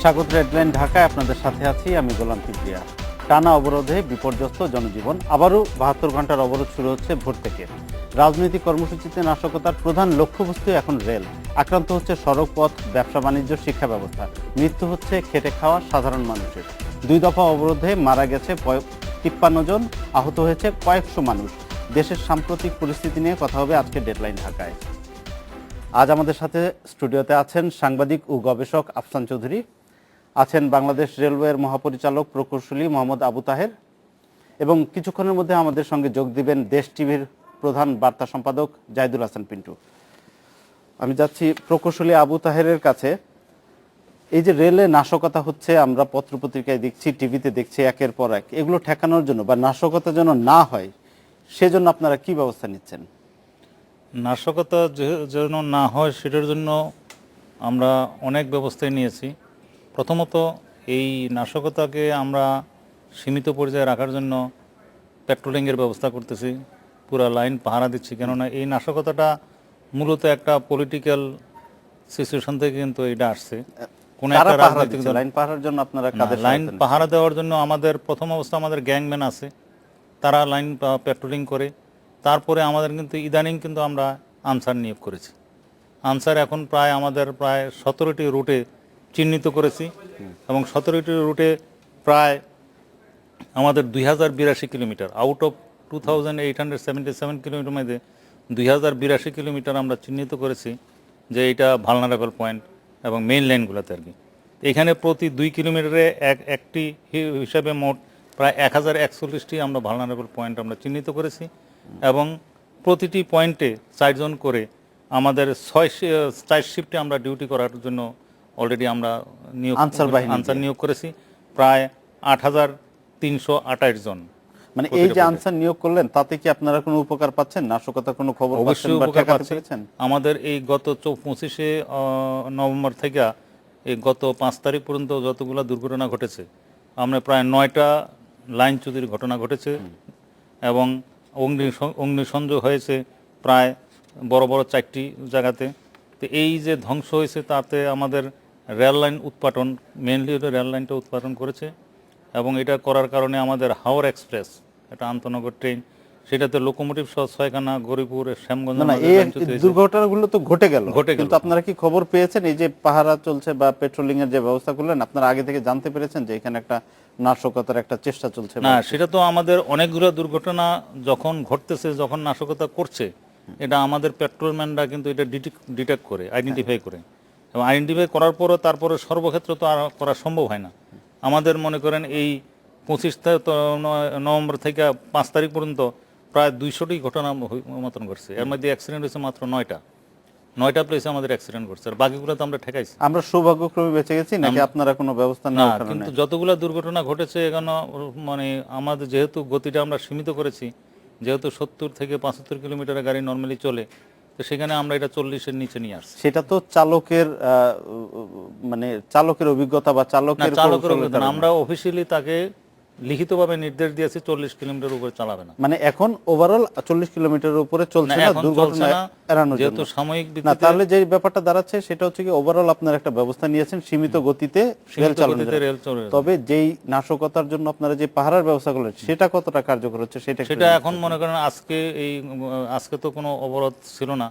স্বাগত রেডলাইন ঢাকায়, আপনাদের সাথে আছি আমি গোলাম কিবরিয়া। টানা অবরোধে বিপর্যস্ত জনজীবন, আবারও 72 ঘন্টার অবরোধ শুরু হচ্ছে ভোর থেকে। রাজনৈতিক কর্মসূচিতে নাশকতার প্রধান লক্ষ্যবস্তু এখন রেল। আক্রান্ত হচ্ছে সড়ক পথ, ব্যবসা বাণিজ্য, শিক্ষা ব্যবস্থা। মৃত্যু হচ্ছে খেটে খাওয়া সাধারণ মানুষের। 2 দফা অবরোধে মারা গেছে 53 জন, আহত হয়েছে কয়েকশো মানুষ। দেশের সাম্প্রতিক পরিস্থিতি নিয়ে কথা হবে আজকে ডেডলাইন ঢাকায়। আজ আমাদের সাথে স্টুডিওতে আছেন সাংবাদিক ও গবেষক আফসান চৌধুরী, আছেন বাংলাদেশ রেলওয়ের মহাপরিচালক প্রকৌশলী মোহাম্মদ আবু তাহের, এবং কিছুক্ষণের মধ্যে আমাদের সঙ্গে যোগ দিবেন দেশ টিভির প্রধান বার্তা সম্পাদক জাহিদুল হাসান পিন্টু। আমি যাচ্ছি প্রকৌশলী আবু তাহেরের কাছে। এই যে রেলে নাশকতা হচ্ছে, আমরা পত্রপত্রিকায় দেখছি, টিভিতে দেখছি একের পর এক, এগুলো ঠেকানোর জন্য বা নাশকতা যেন না হয় সেজন্য আপনারা কি ব্যবস্থা নিচ্ছেন? নাশকতা যেন না হয় সেটার জন্য আমরা অনেক ব্যবস্থাই নিয়েছি। প্রথমত এই নাশকতাকে আমরা সীমিত পর্যায়ে রাখার জন্য পেট্রোলিংয়ের ব্যবস্থা করতেছি, পুরা লাইন পাহারা দিচ্ছি। কেননা এই নাশকতাটা মূলত একটা পলিটিক্যাল সিচুয়েশন থেকে কিন্তু এটা আসছে। কোন একটা রাজনৈতিক দল লাইন পাহারার জন্য আপনারা কাদের লাইন পাহারা দেওয়ার জন্য আমাদের প্রথম অবস্থা আমাদের গ্যাংম্যান আছে, তারা লাইন পেট্রোলিং করে। তারপরে আমাদের কিন্তু ইদানিং কিন্তু আমরা আনসার নিয়োগ করেছি। আনসার এখন আমাদের প্রায় 17টি রুটে চিহ্নিত করেছি, এবং 17টি রুটে প্রায় আমাদের 2082 কিলোমিটার আউট অফ 2877 কিলোমিটার মধ্যে 2082 কিলোমিটার আমরা চিহ্নিত করেছি যে এটা ভালনারেবল পয়েন্ট এবং মেইন লাইনগুলোতে আর কি। এখানে প্রতি 2 কিলোমিটারে একটি হিসাবে মোট প্রায় 1041টি আমরা ভালনারেবল পয়েন্ট আমরা চিহ্নিত করেছি, এবং প্রতিটি পয়েন্টে 4 জন করে আমাদের 4 শিফটে আমরা ডিউটি করার জন্য অলরেডি আমরা আনসার নিয়োগ করেছি প্রায় 8328 জন। মানে এই যে আনসার নিয়োগ করলেন, তাতে কি আপনারা কোনো উপকার পাচ্ছেন? নাশকতার কোনো খবর অবশ্যই উপকার পাচ্ছেন। আমাদের এই গত 25শে নভেম্বর থেকে এই গত 5 তারিখ পর্যন্ত যতগুলো দুর্ঘটনা ঘটেছে, আমরা প্রায় 9টা লাইন চুরির ঘটনা ঘটেছে, এবং অগ্নিসংযোগ হয়েছে প্রায় বড় বড় 4টি জায়গাতে। তো এই যে ধ্বংস হয়েছে তাতে আমাদের রেল লাইন উৎপাটন, মেনলি রেল লাইনটা উৎপাদন করেছে, এবং এটা করার কারণে আমাদের হাওড় এক্সপ্রেস, এটা আন্তনগর ট্রেন, সেটাতে লোকোমোটিভ সহ 6খানা গরিপুর শ্যামগঞ্জ। দুর্ঘটনাগুলো তো ঘটে গেল, কিন্তু আপনারা কি খবর পেয়েছেন? এই যে পাহারা চলছে বা পেট্রোলিং এর যে ব্যবস্থা করলেন, আপনারা আগে থেকে জানতে পেরেছেন যে এখানে একটা নাশকতার একটা চেষ্টা চলছে? না, সেটা তো আমাদের অনেকগুলো দুর্ঘটনা যখন ঘটতেছে, যখন নাশকতা করছে, এটা আমাদের পেট্রোলম্যানরা কিন্তু এটা ডিটেক্ট করে, আইডেন্টিফাই করে, এবং আইডেন্টিফাই করার পরও তারপরে সর্বক্ষেত্রে তো আর করা সম্ভব হয় না। আমাদের মনে করেন এই 25 নভেম্বর থেকে 5 তারিখ পর্যন্ত প্রায় 200টি ঘটনা মতন ঘটছে। এর মধ্যে অ্যাক্সিডেন্ট হয়েছে মাত্র 9টা প্লেসে আমাদের অ্যাক্সিডেন্ট ঘটছে, আর বাকিগুলো তো আমরা ঠেকাইছি। আমরা সৌভাগ্যক্রমে বেঁচে গেছি নাকি আপনারা কোনো ব্যবস্থা না? কিন্তু যতগুলো দুর্ঘটনা ঘটেছে এখানে মানে আমাদের যেহেতু গতিটা আমরা সীমিত করেছি, যেহেতু 70 থেকে 75 কিলোমিটারের গাড়ি নর্মালি চলে, তো সেখানে আমরা এটা 40-এর নিচে নিয়ে আসছি। সেটা তো চালকের মানে চালকের অভিজ্ঞতা বা চালকের অভিজ্ঞতা। আমরা অফিসিয়ালি তাকে লিখিতভাবে নির্দেশ দিয়েছি 40 কিলোমিটার উপরে চালাবে না। মানে এখন ওভারঅল 40 কিলোমিটারের উপরে চলছে না, দুর্ঘটনা এড়ানোর জন্য, যেহেতু সাময়িক না। তাহলে যে ব্যাপারটা দাঁড়াচ্ছে সেটা হচ্ছে কি, ওভারঅল আপনারা একটা ব্যবস্থা নিয়েছেন সীমিত গতিতে রেল চালানোর, তবে যেই নাশকতার জন্য আপনারা যে পাহারার ব্যবস্থা করলেন সেটা কতটা কার্যকর হচ্ছে সেটা এখন মনে করেন আজকে তো কোনো অবরোধ ছিল না।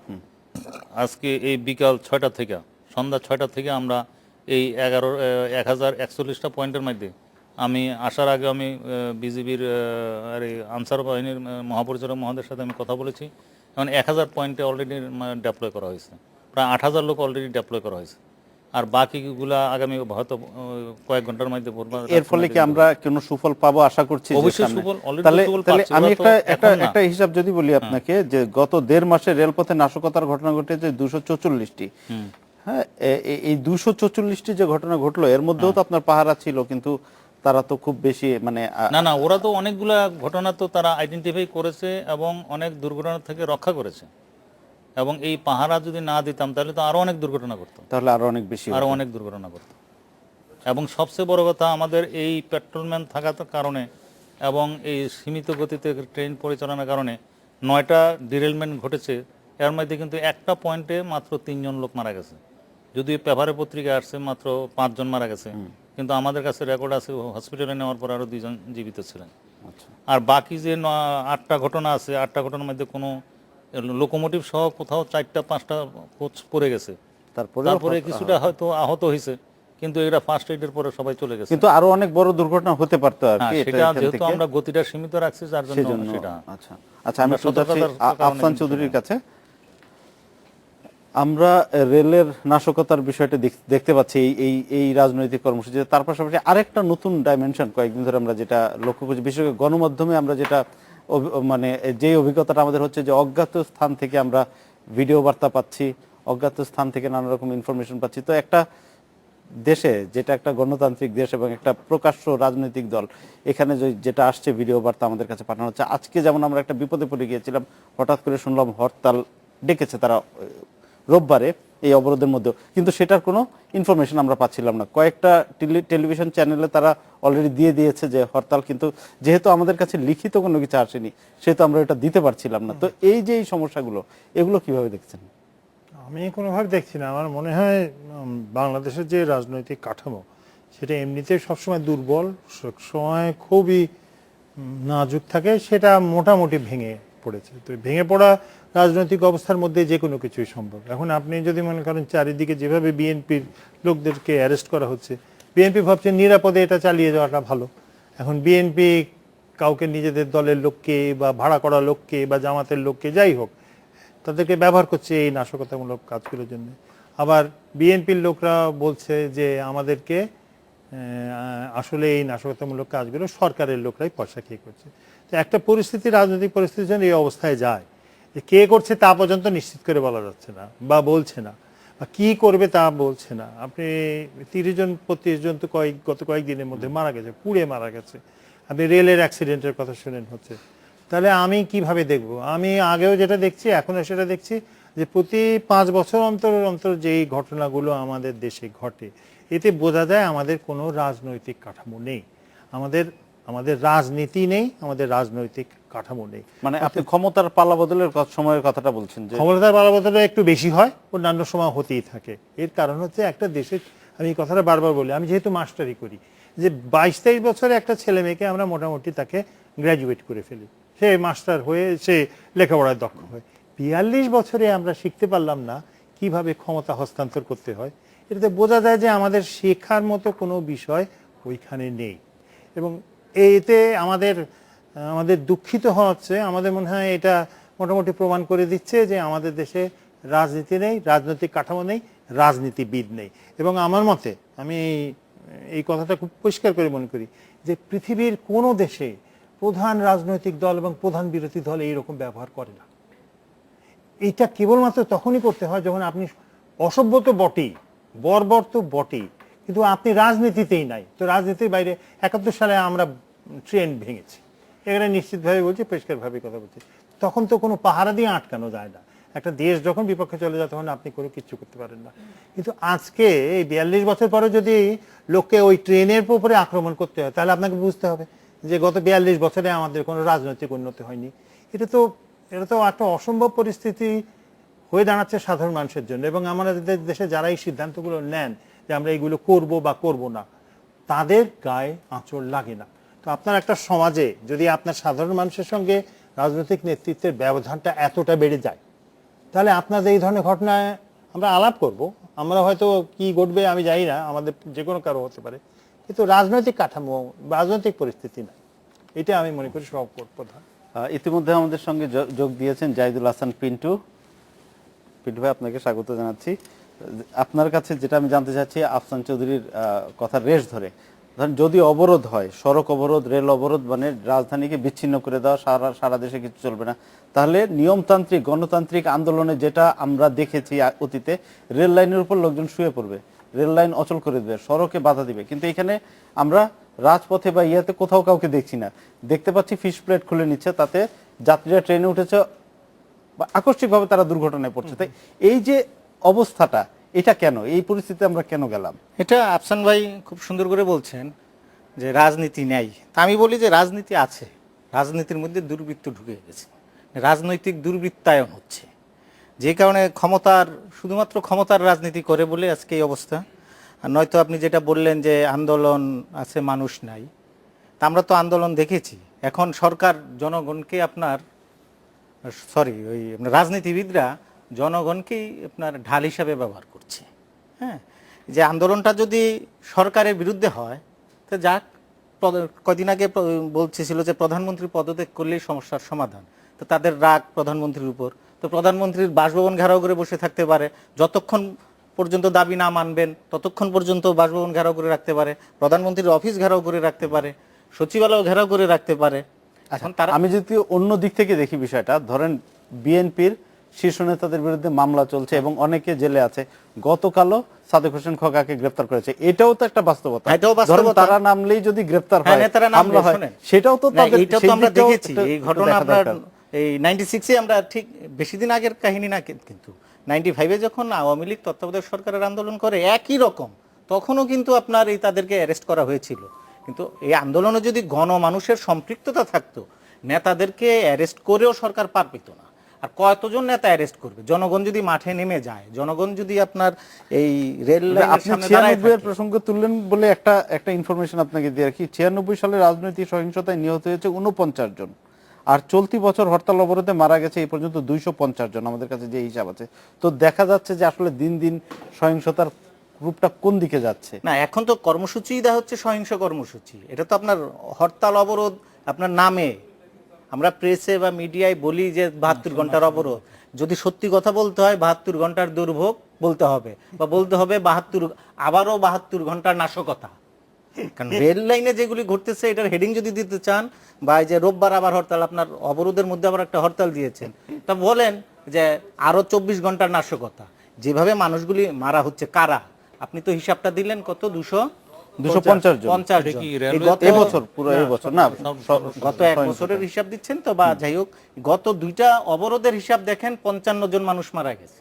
আজকে এই বিকাল 6টা থেকে সন্ধ্যা 6টা থেকে আমরা এই 1041টা পয়েন্টের মধ্যে, আমি আসার আগে আমি বিজিবির আনসার বাহিনীর মহাপরিচালক মহোদয়ের সাথে আমি কথা বলেছি, এখন 1000 পয়েন্টে অলরেডি ডেপ্লয় করা হয়েছে, প্রায় 8000 লোক অলরেডি ডেপ্লয় করা হয়েছে, আর বাকিগুলা আগামী হয়তো কয়েক ঘন্টার মধ্যে। এর ফলে কি আমরা কোনো সুফল পাবো আশা করছি? অবশ্যই সুফল, তাহলে আমি একটা হিসাব যদি বলি আপনাকে, যে গত 1.5 মাসে রেলপথে নাশকতার ঘটনা ঘটেছে 244টি। হ্যাঁ, এই 244টি যে ঘটনা ঘটলো, এর মধ্যেও তো আপনার পাহারা ছিল, কিন্তু তারা তো খুব বেশি মানে না, ওরা তো অনেকগুলা ঘটনা তো তারা আইডেন্টিফাই করেছে এবং অনেক দুর্ঘটনা থেকে রক্ষা করেছে, এবং এই পাহারা যদি না দিতাম তাহলে তো আরো অনেক দুর্ঘটনা করতো, তাহলে আরো অনেক দুর্ঘটনা করতো। এবং সবচেয়ে বড় কথা, আমাদের এই পেট্রোলম্যান থাকার কারণে এবং এই সীমিত গতিতে ট্রেন পরিচালনার কারণে 9টা ডিরেলমেন্ট ঘটেছে। এর মধ্যে কিন্তু একটা পয়েন্টে মাত্র 3 জন লোক মারা গেছে, যদিও পেপারে পত্রিকায় আসছে মাত্র 5 জন মারা গেছে, কিন্তু আমাদের কাছে রেকর্ড আছে হসপিটালে নেওয়ার পর আরো 2 জন জীবিত ছিলেন। আচ্ছা, আর বাকি যে 8টা ঘটনা আছে, 8টা ঘটনার মধ্যে কোনো লোকোমোটিভ সহ কোথাও 4টা 5টা কোচ পড়ে গেছে, তারপরে কিছুটা হয়তো আহত হয়েছে, কিন্তু এরা ফার্স্ট এইডের পরে সবাই চলে গেছে। কিন্তু আরো অনেক বড় দুর্ঘটনা হতে পারতো আর হ্যাঁ, কি, সেটা যেহেতু আমরা গতিটা সীমিত রাখছি যার জন্য সেটা। আচ্ছা আচ্ছা, আমি আফসান চৌধুরীর কাছে। আমরা রেলের নাশকতার বিষয়টা দেখতে পাচ্ছি এই রাজনৈতিক কর্মসূচিতে। তার পাশাপাশি আরেকটা নতুন ডাইমেনশন কয়েকদিন ধরে আমরা যেটা লক্ষ্য করছি, বিশেষ করে গণমাধ্যমে আমরা যেটা মানে যে অভিজ্ঞতাটা আমাদের হচ্ছে যে অজ্ঞাত স্থান থেকে আমরা ভিডিও বার্তা পাচ্ছি, অজ্ঞাত স্থান থেকে নানা রকম ইনফরমেশন পাচ্ছি। তো একটা দেশে, যেটা একটা গণতান্ত্রিক দেশ এবং একটা প্রকাশ্য রাজনৈতিক দল, এখানে যেটা আসছে ভিডিও বার্তা আমাদের কাছে পাঠানো হচ্ছে। আজকে যেমন আমরা একটা বিপদে পড়ে গিয়েছিলাম, হঠাৎ করে শুনলাম হরতাল ডেকেছে তারা রোববারে এই অবরোধের মধ্যে, কিন্তু সেটার কোনো ইনফরমেশন আমরা পাচ্ছিলাম না। কয়েকটা টেলিভিশন চ্যানেলে তারা অলরেডি দিয়ে দিয়েছে যে হরতাল, কিন্তু যেহেতু আমাদের কাছে লিখিত কোনো কিছু আসেনি সেহেতু আমরা এটা দিতে পারছিলাম না। তো এই যে এই সমস্যাগুলো, এগুলো কিভাবে দেখছেন? আমি কোনোভাবে দেখছি না। আমার মনে হয় বাংলাদেশের যে রাজনৈতিক কাঠামো সেটা এমনিতেই সবসময় দুর্বল, সবসময় খুবই নাজুক থাকে, সেটা মোটামুটি ভেঙে পড়েছে। তো ভেঙে পড়া রাজনৈতিক অবস্থার মধ্যে যে কোনো কিছুই সম্ভব। এখন আপনি যদি মনে করেন চারিদিকে যেভাবে বিএনপির লোকদেরকে অ্যারেস্ট করা হচ্ছে, বিএনপি ভাবছে নিরাপদে এটা চালিয়ে যাওয়াটা ভালো। এখন বিএনপি কাউকে নিজেদের দলের লোককে বা ভাড়া করা লোককে বা জামাতের লোককে যাই হোক তাদেরকে ব্যবহার করছে এই নাশকতামূলক কাজগুলোর জন্য। আবার বিএনপির লোকরা বলছে যে আমাদেরকে আসলে এই নাশকতামূলক কাজগুলো সরকারের লোকরাই পয়সা খেয়ে করছে। তো একটা পরিস্থিতি, রাজনৈতিক পরিস্থিতির জন্য এই অবস্থায় যায় যে কে করছে তা পর্যন্ত নিশ্চিত করে বলা যাচ্ছে না বা বলছে না, বা কি করবে তা বলছে না। আপনি 30 জন 35 জন তো গত কয়েকদিনের মধ্যে মারা গেছে, পুড়ে মারা গেছে। আপনি রেলের অ্যাক্সিডেন্টের কথা শুনেন হচ্ছে। তাহলে আমি কিভাবে দেখব? আমি আগেও যেটা দেখছি এখনও সেটা দেখছি যে প্রতি 5 বছর অন্তর অন্তর যেই ঘটনাগুলো আমাদের দেশে ঘটে, এতে বোঝা যায় আমাদের কোনো রাজনৈতিক কাঠামো নেই, আমাদের রাজনীতি নেই, আমাদের রাজনৈতিক কাঠামো নেই। মানে আপনি ক্ষমতার পালাবদলের সময়ের কথাটা বলছেন? যে ক্ষমতার পালাবদলে একটু বেশি হয়, অন্যান্য সময় হতেই থাকে। এর কারণ হচ্ছে একটা দেশের, আমি এই কথাটা বারবার বলি, আমি যেহেতু মাস্টারি করি, যে 22-23 বছরে একটা ছেলে মেয়েকে আমরা মোটামুটি তাকে গ্র্যাজুয়েট করে ফেলি, সে মাস্টার হয়ে সে লেখাপড়ায় দক্ষ হয়। 42 বছরে আমরা শিখতে পারলাম না কিভাবে ক্ষমতা হস্তান্তর করতে হয়। এটাতে বোঝা যায় যে আমাদের শেখার মতো কোনো বিষয় ওইখানে নেই। এবং এতে আমাদের দুঃখিত হওয়া হচ্ছে। আমাদের মনে হয় এটা মোটামুটি প্রমাণ করে দিচ্ছে যে আমাদের দেশে রাজনীতি নেই, রাজনৈতিক কাঠামো নেই, রাজনীতিবিদ নেই। এবং আমার মতে, আমি এই কথাটা খুব পরিষ্কার করে মনে করি যে পৃথিবীর কোনো দেশে প্রধান রাজনৈতিক দল এবং প্রধান বিরোধী দল এইরকম ব্যবহার করে না। এটা কেবলমাত্র তখনই করতে হয় যখন আপনি অসভ্য তো বটেই, বর্বর তো বটেই, কিন্তু আপনি রাজনীতিতেই নাই। তো রাজনীতির বাইরে 71 সালে আমরা ট্রেন ভেঙেছি, এখানে নিশ্চিতভাবে বলছি, পরিষ্কারভাবে কথা বলছি। তখন তো কোনো পাহারা দিয়ে আটকানো যায় না। একটা দেশ যখন বিপক্ষে চলে যায় তখন আপনি কোনো কিচ্ছু করতে পারেন না। কিন্তু আজকে এই 42 বছর পরে যদি লোককে ওই ট্রেনের উপরে আক্রমণ করতে হয়, তাহলে আপনাকে বুঝতে হবে যে গত 42 বছরে আমাদের কোনো রাজনৈতিক উন্নতি হয়নি। এটা তো একটা অসম্ভব পরিস্থিতি হয়ে দাঁড়াচ্ছে সাধারণ মানুষের জন্য। এবং আমাদের দেশে যারা এই সিদ্ধান্তগুলো নেন যে আমরা এইগুলো করব বা করব না, তাদের গায়ে আঁচড় লাগে না। তো আপনার একটা সমাজে যদি আপনার সাধারণ মানুষের সঙ্গে রাজনৈতিক নেতৃত্বের ব্যবধানটা এতটা বেড়ে যায়, তাহলে আপনাদের এই ধরনের ঘটনায় আমরা আলাপ করব, আমরা হয়তো কি ঘটবে আমি জানি না, আমাদের যে কোনো কারো হতে পারে, কিন্তু রাজনৈতিক কাঠামো, রাজনৈতিক পরিস্থিতি না, এটা আমি মনে করি সব প্রধান। ইতিমধ্যে আমাদের সঙ্গে যোগ দিয়েছেন জাহিদুল হাসান পিন্টু। পিন্টু ভাই, আপনাকে স্বাগত জানাচ্ছি। আপনার কাছে যেটা আমি জানতে চাচ্ছি, আফসান চৌধুরীর কথার রেশ ধরে, ধরেন যদি অবরোধ হয়, সড়ক অবরোধ, রেল অবরোধ, মানে রাজধানীকে বিচ্ছিন্ন করে দেওয়া, সারা দেশে কিছু চলবে না, তাহলে নিয়মতান্ত্রিক গণতান্ত্রিক আন্দোলনে যেটা আমরা দেখেছি অতীতে, রেল লাইনের উপর লোকজন শুয়ে পড়বে, রেল লাইন অচল করে দেবে, সড়কে বাধা দিবে, কিন্তু এখানে আমরা রাজপথে বা ইয়াতে কোথাও কাউকে দেখছি না। দেখতে পাচ্ছি ফিশ প্লেট খুলে নিচ্ছে, তাতে যাত্রীরা ট্রেনে উঠেছে, আকস্মিকভাবে তারা দুর্ঘটনায় পড়ছে। তাই এই যে অবস্থাটা, এটা কেন, এই পরিস্থিতিতে আমরা কেন গেলাম? এটা আফসান ভাই খুব সুন্দর করে বলছেন যে রাজনীতি নেই। তা আমি বলি যে রাজনীতি আছে, রাজনীতির মধ্যে দুর্বৃত্ত ঢুকে গেছে, রাজনৈতিক দুর্বৃত্তায়ন হচ্ছে। যে কারণে শুধুমাত্র ক্ষমতার রাজনীতি করে বলে আজকে এই অবস্থা। আর নয়তো আপনি যেটা বললেন যে আন্দোলন আছে মানুষ নাই, তা আমরা তো আন্দোলন দেখেছি। এখন সরকার জনগণকে আপনার রাজনীতিবিদরা জনগণকেই আপনার ঢাল হিসাবে ব্যবহার করছে। হ্যাঁ, যে আন্দোলনটা যদি সরকারের বিরুদ্ধে হয় তো যাক, কদিন আগে বলছিল যে প্রধানমন্ত্রী পদত্যাগ করলেই সমস্যার সমাধান। তো তাদের রাগ প্রধানমন্ত্রীর উপর, তো প্রধানমন্ত্রীর বাসভবন ঘেরাও করে বসে থাকতে পারে, যতক্ষণ পর্যন্ত দাবি না মানবেন ততক্ষণ পর্যন্ত বাসভবন ঘেরাও করে রাখতে পারে, প্রধানমন্ত্রীর অফিস ঘেরাও করে রাখতে পারে, সচিবালয় ঘেরাও করে রাখতে পারে। এখন তারা আমি যদি অন্য দিক থেকে দেখি বিষয়টা, ধরেন বিএনপির শীর্ষ নেতাদের বিরুদ্ধে মামলা চলছে এবং অনেকে জেলে আছে। গতকালও সাদেক হোসেন খোকাকে গ্রেফতার করেছে, এটাও তো একটা বাস্তবতা। এটাও বাস্তবতা। ধরেন তারা নামলেই যদি গ্রেফতার হয়, নেতারা নামলে, হামলা হয়, শোনেন, সেটাও তো না, তাদের এইটা তো সেই আমরা দিকটাও দেখেছি। একটু এই ঘটনা দেখা আপনার দরকার। এই 96-এ আমরা ঠিক বেশি দিন আগের কাহিনী না, কিন্তু 95-এ যখন আওয়ামী লীগ তত্ত্বাবধায়ক সরকারের আন্দোলন করে একই রকম, তখনও কিন্তু আপনার এই তাদেরকে অ্যারেস্ট করা হয়েছিল। কিন্তু এই আন্দোলনে যদি গণমানুষের সম্পৃক্ততা থাকতো, নেতাদেরকে অ্যারেস্ট করেও সরকার পার পেত না। আর কতজন নেতা অ্যারেস্ট করবে? জনগণ যদি মাঠে নেমে যায়, জনগণ যদি আপনার এই রেল লাইনের আপনি সামনে দাঁড়ায় 96 এর থাকে। প্রসঙ্গ তুললেন বলে একটা ইনফরমেশন আপনাকে দিয়ে রাখি। 96 সালে রাজনৈতিক সহিংসতায় নিহত হয়েছে 49 জন, আর চলতি বছর হরতাল অবরোধে মারা গেছে এই পর্যন্ত 250 জন, আমাদের কাছে যে হিসাব আছে। তো দেখা যাচ্ছে যে আসলে দিন দিন সহিংসতার রূপটা কোন দিকে যাচ্ছে। না, এখন তো কর্মসূচি দেওয়া হচ্ছে সহিংস কর্মসূচি। এটা তো আপনার হরতাল অবরোধ আপনার নামে, আমরা প্রেসে বা মিডিয়ায় বলি যে 72 ঘন্টার অবরোধ। যদি সত্যি কথা বলতে হয় 72 ঘন্টার দুর্ভোগ বলতে হবে, বা বলতে হবে 72 ঘন্টার নাশকতা। কারণ রেল লাইনে যেগুলি ঘটতেছে এটার হেডিং যদি দিতে চান, বা এই যে রোববার আবার হরতাল, আপনার অবরোধের মধ্যে আবার একটা হরতাল দিয়েছেন, তা বলেন যে আরো 24 ঘন্টার নাশকতা। যেভাবে মানুষগুলি মারা হচ্ছে, কারা? আপনি তো হিসাবটা দিলেন কত, 250 জন। 50 এটা জন। কি এই রেলওয়ে গত এবছর পুরো এবছর না, গত এক বছরের হিসাব দিচ্ছেন তো, বা যাই হোক, গত 2টা অবরোধের হিসাব দেখেন, 55 জন মানুষ মারা গেছে।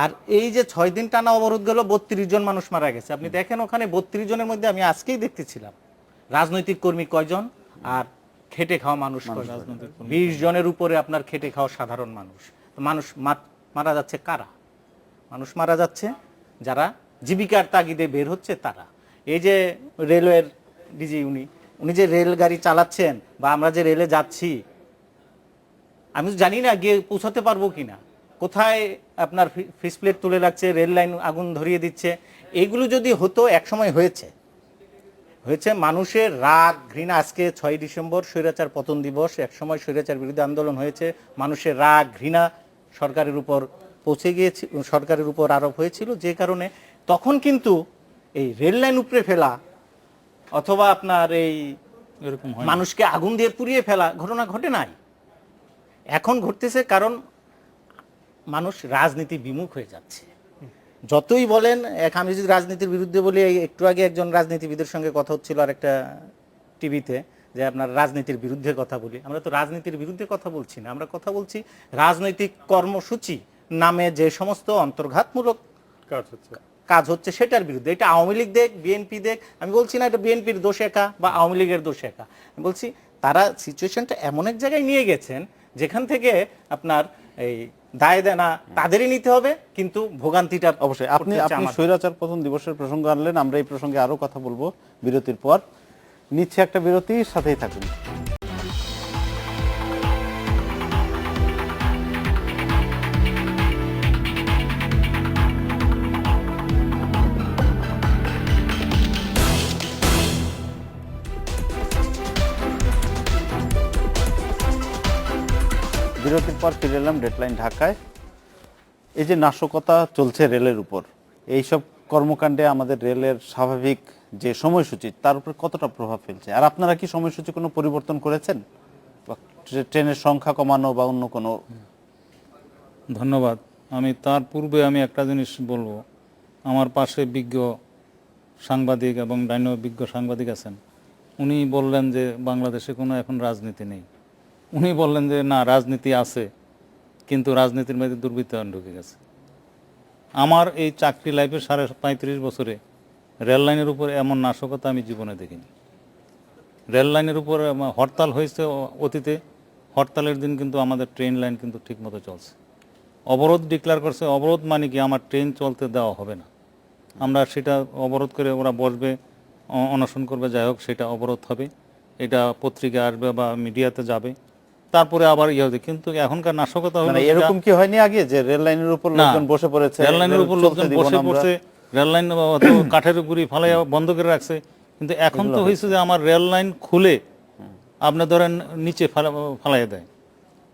আর এই যে 6 দিন টানা অবরোধ গেল, 32 জন মানুষ মারা গেছে। আপনি দেখেন ওখানে 32 জনের মধ্যে আমি আজকেই দেখতেছিলাম রাজনৈতিক কর্মী কয়জন আর খেটে খাওয়া মানুষ কয়জন। 20 জনের উপরে আপনার খেটে খাওয়া সাধারণ মানুষ। মারা যাচ্ছে কারা? মানুষ মারা যাচ্ছে যারা জীবিকার তাগিদে বের হচ্ছে তারা। এই যে রেলওয়ের ডিজি, উনি যে রেলগাড়ি চালাচ্ছেন, বা আমরা যে রেলে যাচ্ছি, আমি তো জানি না গিয়ে পৌঁছাতে পারবো কিনা, কোথায় আপনার ফিস প্লেট তুলে রাখছে, রেল লাইন আগুন ধরিয়ে দিচ্ছে। এইগুলো যদি হতো, একসময় হয়েছে মানুষের রাগ ঘৃণা। আজকে 6 ডিসেম্বর স্বৈরাচার পতন দিবস, একসময় স্বৈরাচার বিরুদ্ধে আন্দোলন হয়েছে, মানুষের রাগ ঘৃণা সরকারের উপর পৌঁছে গিয়েছে, সরকারের উপর আরোপ হয়েছিল, যে কারণে তখন কিন্তু এই রেল লাইন উপড়ে ফেলা অথবা আপনার এই এরকম হয় মানুষকে আগুন দিয়ে পুড়িয়ে ফেলা ঘটনা ঘটে নাই। এখন ঘটতেছে কারণ মানুষ রাজনীতি বিমুখ হয়ে যাচ্ছে। যতই বলেন, আমি যদি রাজনীতির বিরুদ্ধে বলি, একটু আগে একজন রাজনীতিবিদের সঙ্গে কথা হচ্ছিল আর একটা টিভিতে, যে আপনার রাজনীতির বিরুদ্ধে কথা বলি। আমরা তো রাজনীতির বিরুদ্ধে কথা বলছি না, আমরা কথা বলছি রাজনৈতিক কর্মসূচি নামে যে সমস্ত অন্তর্ঘাতমূলক কাজ হচ্ছে সেটার বিরুদ্ধে। এটা আওয়ামী লীগ দেখ, বিএনপি দেখ, আমি বলছি না এটা বিএনপির দোষ একা বা আওয়ামী লীগের দোষ একা। আমি বলছি তারা সিচুয়েশনটা এমন এক জায়গায় নিয়ে গেছেন যেখান থেকে আপনার এই দায় দেনা তাদেরই নিতে হবে, কিন্তু ভোগান্তিটা অবশ্যই আপনি স্বৈরাচার পতন দিবসের প্রসঙ্গ আনলেন, আমরা এই প্রসঙ্গে আরো কথা বলবো বিরতির পর। নিচ্ছে একটা বিরতি, সাথেই থাকুন। বিরতির পর ফিরে এলাম ডেডলাইন ঢাকায়। এই যে নাশকতা চলছে রেলের উপর, এইসব কর্মকাণ্ডে আমাদের রেলের স্বাভাবিক যে সময়সূচি তার উপর কতটা প্রভাব ফেলছে? আর আপনারা কি সময়সূচি কোনো পরিবর্তন করেছেন, বা ট্রেনের সংখ্যা কমানো বা অন্য কোনো? ধন্যবাদ। আমি তার পূর্বে আমি একটা জিনিস বলবো। আমার পাশে বিজ্ঞ সাংবাদিক এবং ডাইনো বিজ্ঞ সাংবাদিক আছেন, উনি বললেন যে বাংলাদেশে কোনো এখন রাজনীতি নেই। উনি বললেন যে না, রাজনীতি আছে, কিন্তু রাজনীতির মধ্যে দুর্বৃত্তায়ন ঢুকে গেছে। আমার এই চাকরি লাইফে 35 বছরে রেল লাইনের উপরে এমন নাশকতা আমি জীবনে দেখিনি। রেল লাইনের উপরে হরতাল হয়েছে অতীতে, হরতালের দিন কিন্তু আমাদের ট্রেন লাইন কিন্তু ঠিকমতো চলছে। অবরোধ ডিক্লেয়ার করছে। অবরোধ মানে কি আমার ট্রেন চলতে দেওয়া হবে না, আমরা সেটা অবরোধ করে ওরা বসবে, অনশন করবে, যাই হোক সেটা অবরোধ হবে, এটা পত্রিকা আসবে বা মিডিয়াতে যাবে, তারপরে আবার ইয়ে হবে। কিন্তু এখনকার নাশকতা হলো মানে এরকম কি হয়নি আগে যে রেল লাইনের উপর লোকজন বসে পড়েছে, রেল লাইনের উপর চলতে লোকজন দিব বসে না আমরা? পড়ছে, রেল লাইন তো কাঠের গুড়ি ফালাইয়া বন্ধ করে রাখছে। কিন্তু এখন তো হয়েছে যে আমার রেল লাইন খুলে আপনি ধরেন নিচে ফালাইয়া দেয়।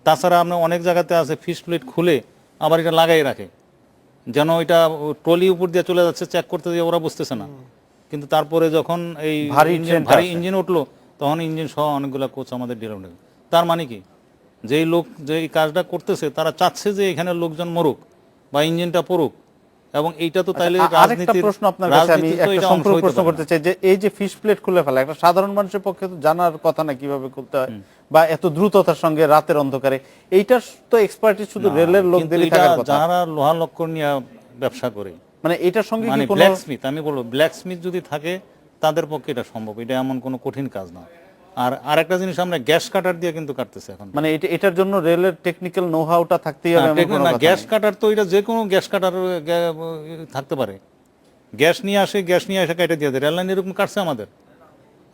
তাছাড়া আপনার অনেক জায়গাতে আছে ফিশ প্লেট খুলে আবার এটা লাগাই রাখে, যেন এটা ট্রলি উপর দিয়ে চলে যাচ্ছে, চেক করতে দিয়ে ওরা বুঝতেছে না। কিন্তু তারপরে যখন এই ভারী ভারী ইঞ্জিন উঠলো তখন ইঞ্জিন সহ অনেকগুলো কোচ আমাদের ডিলার হয়ে গেল। তার মানে কি, যেই লোক যে এই কাজটা করতেছে তারা চাচ্ছে যে এখানে লোকজন মরুক বা ইঞ্জিনটা পড়ুক, এবং এইটা তো তাইলে আরেকটা প্রশ্ন আপনার কাছে আমি একটা সম্পূর্ণ প্রশ্ন করতে চাই, যে এই যে ফিশ প্লেট খুলে ফেলা একটা সাধারণ মানুষের পক্ষে তো জানার কথা না কিভাবে করতে হয়, বা এত দ্রুততার সঙ্গে রাতের অন্ধকারে, এইটা তো এক্সপার্টিস শুধু রেলের লোকদেরই থাকার কথা। যারা লোহা লক্কর নিয়ে ব্যবসা করে, মানে এটার সঙ্গে কি মানে কোনো ব্ল্যাক স্মিথ, আমি বলবো ব্ল্যাক স্মিথ যদি থাকে তাদের পক্ষে এটা সম্ভব, এটা এমন কোনো কঠিন কাজ না। আর আরেকটা জিনিস, আমরা গ্যাস কাটার দিয়ে কিন্তু কাটতেছে এখন। মানে এটার জন্য রেলের টেকনিক্যাল নো হাউটা থাকতেই হবে এমন কোনো না, কথা গ্যাস নেই? কাটার তো এটা যে কোনো গ্যাস কাটার থাকতে পারে, গ্যাস নিয়ে আসে, গ্যাস নিয়ে এসে কেটে দিয়ে দেয়। রেল লাইন এরকম কাটছে আমাদের,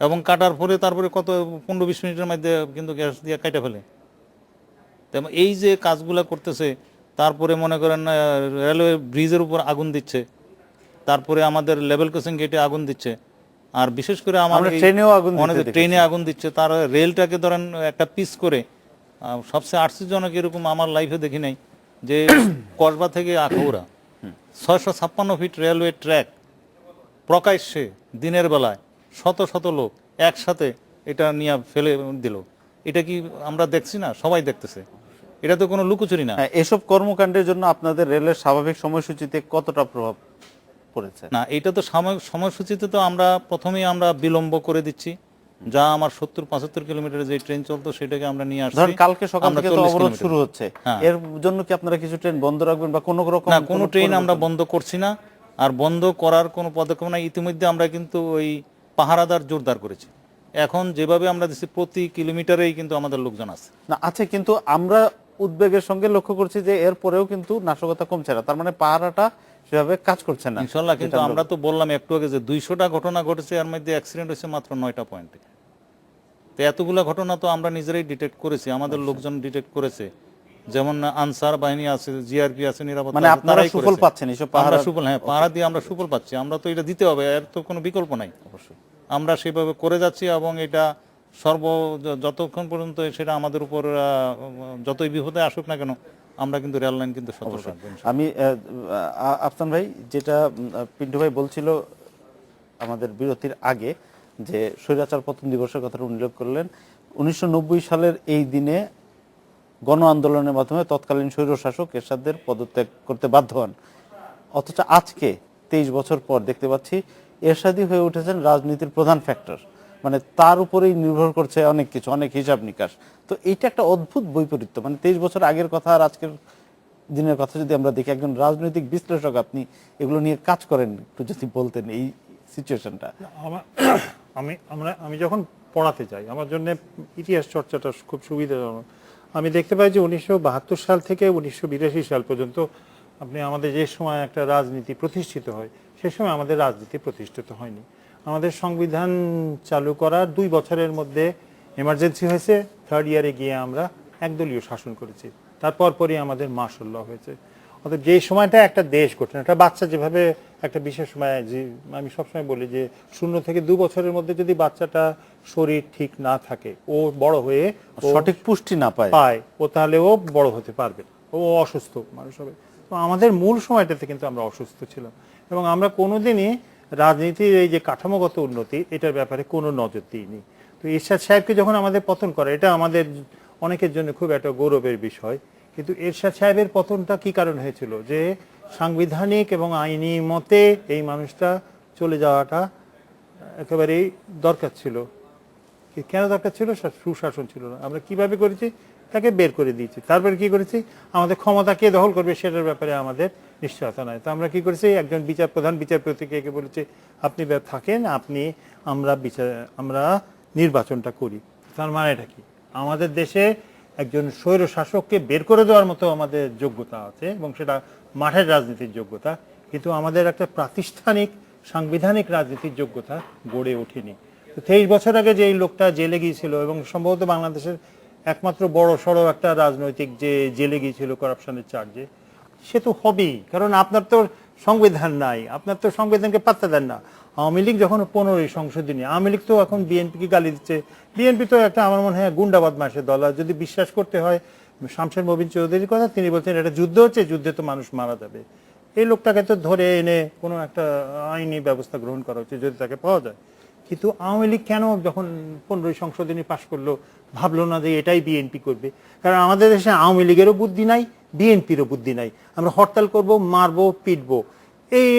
এবং কাটার পরে তারপরে কত 15-20 মিনিটের মধ্যে কিন্তু গ্যাস দিয়ে কেটে ফেলে। তেমন এই যে কাজগুলো করতেছে, তারপরে মনে করেন রেলওয়ে ব্রিজের উপর আগুন দিচ্ছে, তারপরে আমাদের লেভেল ক্রসিং গেটে আগুন দিচ্ছে, আর বিশেষ করে আমরা আমাদের ট্রেনেও আগুন দিতে অনেক দেখেছি। ট্রেনে আগুন দিচ্ছে, তার রেলটাকে ধরেন একটা পিস করে। সবচেয়ে আশ্চর্যজনক, এরকম আমার লাইফে দেখি নাই, যে কসবা থেকে আখাউড়া 656 ফিট রেলওয়ে ট্র্যাক প্রকাশ্যে দিনের বেলায় শত শত লোক একসাথে এটা নিয়ে ফেলে দিল। এটা কি আমরা দেখছি না? সবাই দেখতেছে, এটা তো কোনো লুকোচুরি না। হ্যাঁ, এসব কর্মকাণ্ডের জন্য আপনাদের রেলের স্বাভাবিক সময়সূচিতে কতটা প্রভাব পড়েছে? না, এটা তো সময়সূচিতে তো আমরা প্রথমেই আমরা বিলম্ব করে দিচ্ছি। যা আমার 70-75 কিলোমিটারের যে ট্রেন চলতো সেটাকে আমরা নিয়ে আসছি। ধরেন কালকে সকাল আমরা থেকে তো 40 অবরোধ কিলোমিটার। শুরু হচ্ছে, হ্যাঁ। এর জন্য কি আপনারা কিছু ট্রেন বন্ধ রাখবেন বা কোনো রকম? না, কোনো ট্রেন আমরা বন্ধ করছি না, আর বন্ধ করার কোনো পদক্ষেপ নাই। ইতিমধ্যে আমরা কিন্তু ওই পাহারাদার জোরদার করেছি। এখন যেভাবে আমরা দিচ্ছি প্রতি কিলোমিটারেই কিন্তু আমাদের লোকজন আছে। না আছে, কিন্তু আমরা উদ্বেগের সঙ্গে লক্ষ্য করছি যে এর পরেও কিন্তু নাশকতা কমছে না, তার মানে পাহারাটা সেভাবে কাজ করছে না ইনশাল্লাহ। কিন্তু আমরা তো বললাম একটু আগে যে 200টা ঘটনা ঘটেছে, এর মধ্যে অ্যাক্সিডেন্ট হয়েছে মাত্র 9টা পয়েন্টে। তো এতগুলা ঘটনা তো আমরা নিজেরাই ডিটেক্ট করেছি, আমাদের লোকজন ডিটেক্ট করেছে। যেমন আনসার বাহিনী আছে, জিআরপি আছে, নিরাপত্তা মানে আছে, আপনারা তারাই সুফল করেছে। পাচ্ছেন এইসব পাহারা? আমরা সুফল, হ্যাঁ, পাহারা দিয়ে আমরা সুফল পাচ্ছি। আমরা তো এটা দিতে হবে, এর তো কোনো বিকল্প নাই। অবশ্যই আমরা সেভাবে করে যাচ্ছি, এবং এটা যতক্ষণ পর্যন্ত সেটা আমাদের উপর যতই বিপদে আসুক না কেন, আমরা কিন্তু রেল লাইন কিন্তু সতর্ক থাকবো। আমি আফসান ভাই, যেটা পিন্টু ভাই বলছিল আমাদের বিরতির আগে, যে স্বৈরাচার পতন দিবসের কথাটা উল্লেখ করলেন, 1990 সালের এই দিনে গণ আন্দোলনের মাধ্যমে তৎকালীন স্বৈরশাসক এরশাদের পদত্যাগ করতে বাধ্য হন। অথচ আজকে 23 বছর পর দেখতে পাচ্ছি এরশাদই হয়ে উঠেছেন রাজনীতির প্রধান ফ্যাক্টর, মানে তার উপরেই নির্ভর করছে অনেক কিছু, অনেক হিসাব নিকাশ। তো এইটা একটা অদ্ভুত বৈপরীত্য, মানে 23 বছর আগের কথা আর আজকের দিনের কথা যদি আমরা দেখি, একজন রাজনৈতিক বিশ্লেষক আপনি, এগুলো নিয়ে কাজ করেন, একটু যদি বলতেন এই সিচুয়েশনটা। আমি যখন পড়াতে যাই, আমার জন্য ইতিহাস চর্চাটা খুব সুবিধাজনক। আমি দেখতে পাই যে 1972 সাল থেকে 1982 সাল পর্যন্ত আপনি আমাদের যে সময় একটা রাজনীতি প্রতিষ্ঠিত হয়, সে সময় আমাদের রাজনীতি প্রতিষ্ঠিত হয়নি। আমাদের সংবিধান চালু করার 2 বছরের মধ্যে এমার্জেন্সি হয়েছে, 3rd ইয়ারে গিয়ে আমরা একদলীয় শাসন করেছি, তারপর পরই আমাদের মার্শাল ল হয়েছে। অর্থাৎ যে সময়টা একটা দেশ গঠন, একটা বাচ্চা যেভাবে একটা বিশেষ সময়, যে আমি সবসময় বলি যে 0 থেকে 2 বছরের মধ্যে যদি বাচ্চাটা শরীর ঠিক না থাকে, ও বড় হয়ে সঠিক পুষ্টি না পায়, ও তাহলে ও বড় হতে পারবে না, ও অসুস্থ মানুষ হবে। তো আমাদের মূল সময়টাতে কিন্তু আমরা অসুস্থ ছিলাম, এবং আমরা কোনোদিনই রাজনীতির এই যে কাঠামোগত উন্নতি, এটার ব্যাপারে কোনো নজর দিইনি। তো এরশাদ সাহেবকে যখন আমাদের পতন করে, এটা আমাদের অনেকের জন্য খুব একটা গৌরবের বিষয়। কিন্তু এরশাদ সাহেবের পতনটা কি কারণ হয়েছিল? যে সাংবিধানিক এবং আইনি মতে এই মানুষটা চলে যাওয়াটা একেবারেই দরকার ছিল। কেন দরকার ছিল? সুশাসন ছিল না। আমরা কিভাবে করেছি? তাকে বের করে দিয়েছি। তারপরে কি করেছি? আমাদের ক্ষমতা কে দখল করবে সেটার ব্যাপারে আমাদের নিশ্চয়তা নয়। তো আমরা কি করেছি? একজন প্রধান বিচারপতিকে বলেছি আপনি থাকেন, আমরা নির্বাচনটা করি। তার মানে এটা কি? আমাদের দেশে একজন স্বৈর শাসককে বের করে দেওয়ার মতো আমাদের যোগ্যতা আছে এবং সেটা মাঠের রাজনীতির যোগ্যতা, কিন্তু আমাদের একটা প্রাতিষ্ঠানিক সাংবিধানিক রাজনীতির যোগ্যতা গড়ে ওঠেনি। 23 বছর আগে যে এই লোকটা জেলে গিয়েছিল এবং সম্ভবত বাংলাদেশের একমাত্র বড় সড়ো একটা রাজনৈতিক যে জেলে গিয়েছিল করাপশনের চার্জে, সে তো হবেই, কারণ আপনার তো সংবিধান নাই, আপনার তো সংবিধানকে পাত্তা দেন না। আওয়ামী লীগ যখন 15 সংশোধনী, আওয়ামী লীগ তো এখন বিএনপিকে গালি দিচ্ছে। বিএনপি তো একটা আমার মনে হয় গুন্ডা বদমাশের দল। আর যদি বিশ্বাস করতে হয় শামসের মবিন চৌধুরীর কথা, তিনি বলছেন এটা যুদ্ধ হচ্ছে, যুদ্ধে তো মানুষ মারা যাবে। এই লোকটাকে তো ধরে এনে কোনো একটা আইনি ব্যবস্থা গ্রহণ করা উচিত যদি তাকে পাওয়া যায়। কিন্তু আওয়ামী লীগ কেন যখন 15 সংশোধনী পাশ করলো ভাবলো না যে এটাই বিএনপি করবে? কারণ আমাদের দেশে আওয়ামী লীগেরও বুদ্ধি নাই, বিএনপিরও বুদ্ধি নাই। আমরা হরতাল করব, মারবো, পিটবো,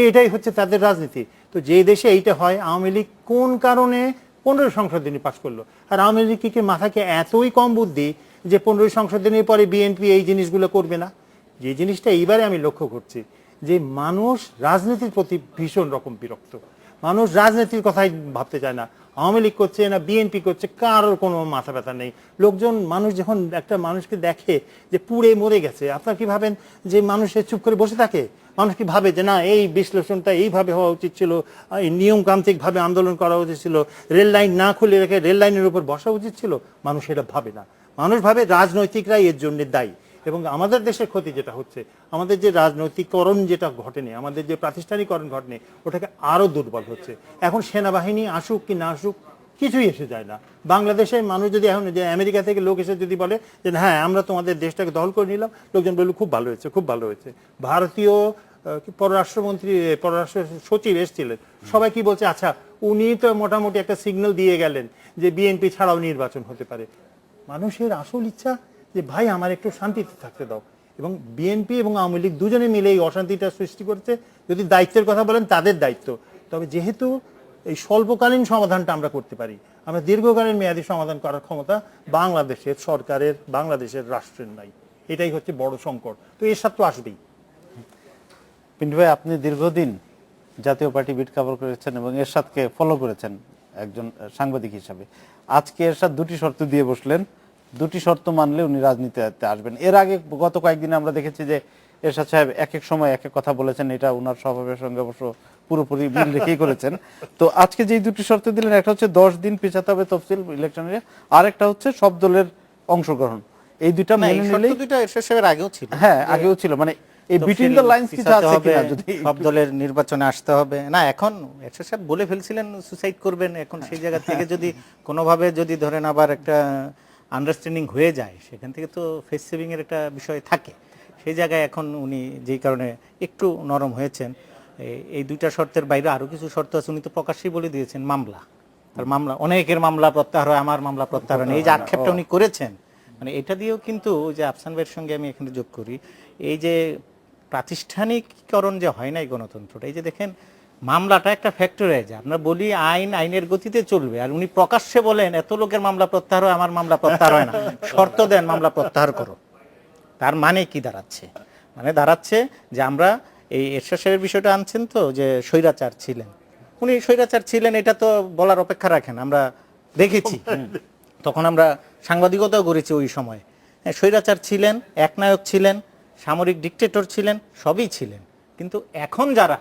এটাই হচ্ছে তাদের রাজনীতি। তো যে দেশে এইটা হয়, আওয়ামী লীগ কোন কারণে 15 সংশোধনী পাশ করলো? আর আওয়ামী লীগ কি মাথাকে এতই কম বুদ্ধি যে 15 সংশোধনীর পরে বিএনপি এই জিনিসগুলো করবে না? যে জিনিসটা এইবারে আমি লক্ষ্য করছি যে মানুষ রাজনীতির প্রতি ভীষণ রকম বিরক্ত। মানুষ রাজনীতির কথাই ভাবতে চায় না। আওয়ামী লীগ করছে না বিএনপি করছে, কারোর কোনো মাথা ব্যথা নেই। লোকজন, মানুষ যখন একটা মানুষকে দেখে যে পুড়ে মরে গেছে, আপনার কি ভাবেন যে মানুষের চুপ করে বসে থাকে? মানুষ কি ভাবে যে না এই বিশ্লেষণটা এইভাবে হওয়া উচিত ছিল, নিয়মতান্ত্রিক ভাবে আন্দোলন করা উচিত ছিল, রেল লাইন না খুলে রেখে রেল লাইনের উপর বসা উচিত ছিল? মানুষ এটা ভাবে না। মানুষ ভাবে রাজনৈতিকরাই এর জন্য দায়ী। এবং আমাদের দেশের ক্ষতি যেটা হচ্ছে, আমাদের যে রাজনৈতিকরণ যেটা ঘটেনি, আমাদের যে প্রাতিষ্ঠানিকরণ ঘটেনি, ওটাকে আরো দুর্বল হচ্ছে। এখন সেনাবাহিনী আসুক কি না আসুক কিছুই এসে যায় না। বাংলাদেশের মানুষ যদি এখন যে আমেরিকা থেকে লোক এসে যদি বলে যে হ্যাঁ আমরা তোমাদের দেশটাকে দখল করে নিলাম, লোকজন বলল খুব ভালো হয়েছে, খুব ভালো হয়েছে। ভারতীয় পররাষ্ট্রমন্ত্রী, পররাষ্ট্র সচিব এসেছিলেন, সবাই কি বলছে, আচ্ছা উনি তো মোটামুটি একটা সিগন্যাল দিয়ে গেলেন যে বিএনপি ছাড়াও নির্বাচন হতে পারে। মানুষের আসল ইচ্ছা যে ভাই আমার একটু শান্তিতে থাকতে দাও। এবং বিএনপি এবং আওয়ামী লীগ দুজনে মিলে এই অশান্তিটা সৃষ্টি করেছে। যদি দায়িত্বের কথা বলেন, তাদের দায়িত্ব। তবে যেহেতু এই স্বল্পকালীন সমাধানটা আমরা করতে পারি, আমরা দীর্ঘকালীন মেয়াদী সমাধান করার ক্ষমতা বাংলাদেশের সরকারের, বাংলাদেশের রাষ্ট্রের নাই। এটাই হচ্ছে বড় সংকট। তো এর সাথে তো আসবেই। পিন্টু ভাই, আপনি দীর্ঘদিন জাতীয় পার্টি বিট কভার করেছেন এবং এরশাদকে ফলো করেছেন একজন সাংবাদিক হিসাবে। আজকে এরশাদ দুটি শর্ত দিয়ে বসলেন, দুটি শর্ত মানলে উনি রাজনীতিতে আসবেন। এর আগে গত কয়েকদিনে আমরা দেখেছি যে এরশাদ সাহেব এক এক সময় এক এক কথা বলেছেন, এটা ওনার স্বভাবের সঙ্গে অবশ্য পুরোপুরি মিল রেখেই করেছেন। তো আজকে যে দুটি শর্ত দিলেন, একটা হচ্ছে 10 দিন পেছাতে হবে তফসিল ইলেকশনের, আর একটা হচ্ছে সব দলের অংশগ্রহণ। এই দুইটা মেনে নিলেই, দুইটা এরশাদ সাহেবের আগেও ছিল। হ্যাঁ আগেও ছিল, মানে এই বিটুইন দ্য লাইনস কিছু আছে কিনা, যদি সব দলের নির্বাচনে আসতে হবে না। এখন এরশাদ সাহেব বলে ফেলছিলেন সুসাইড করবেন, এখন সেই জায়গা থেকে যদি কোনোভাবে যদি ধরেন আবার একটা আন্ডারস্ট্যান্ডিং হয়ে যায়, সেখান থেকে তো ফেস সেভিং এর একটা বিষয় থাকে। সেই জায়গায় এখন উনি যেই কারণে একটু নরম হয়েছেন। এই দুইটা শর্তের বাইরে আরো কিছু শর্ত আছে, উনি তো প্রকাশ্যেই বলে দিয়েছেন। মামলা, তার মামলা, অনেকের মামলা প্রত্যাহার হয়, আমার মামলা প্রত্যাহার হয়, এই যে আক্ষেপটা উনি করেছেন, মানে এটা দিয়েও কিন্তু ওই যে আফসান ভাইয়ের সঙ্গে আমি এখানে যোগ করি, এই যে প্রাতিষ্ঠানিকরণ যে হয় নাই গণতন্ত্রটা, এই যে দেখেন মামলাটা একটা ফ্যাক্টরাইজ। আমরা বলি আইন আইনের গতিতে চলবে, আর উনি প্রকাশ্যে বলেন এত লোকের মামলা প্রত্যাহার হয়, আমার মামলা প্রত্যাহার হয় না। শর্ত দেন মামলা প্রত্যাহার করো। তার মানে কি দাঁড়াচ্ছে? মানে দাঁড়াচ্ছে যে আমরা এই এরশাদ সাহেবের বিষয়টা আনছেন তো, যে স্বৈরাচার ছিলেন, উনি স্বৈরাচার ছিলেন এটা তো বলার অপেক্ষা রাখেন, আমরা দেখেছি, তখন আমরা সাংবাদিকতাও করেছি ওই সময়। স্বৈরাচার ছিলেন, একনায়ক ছিলেন, সামরিক ডিক্টেটর ছিলেন, সবই ছিলেন। কিন্তু এখন যারা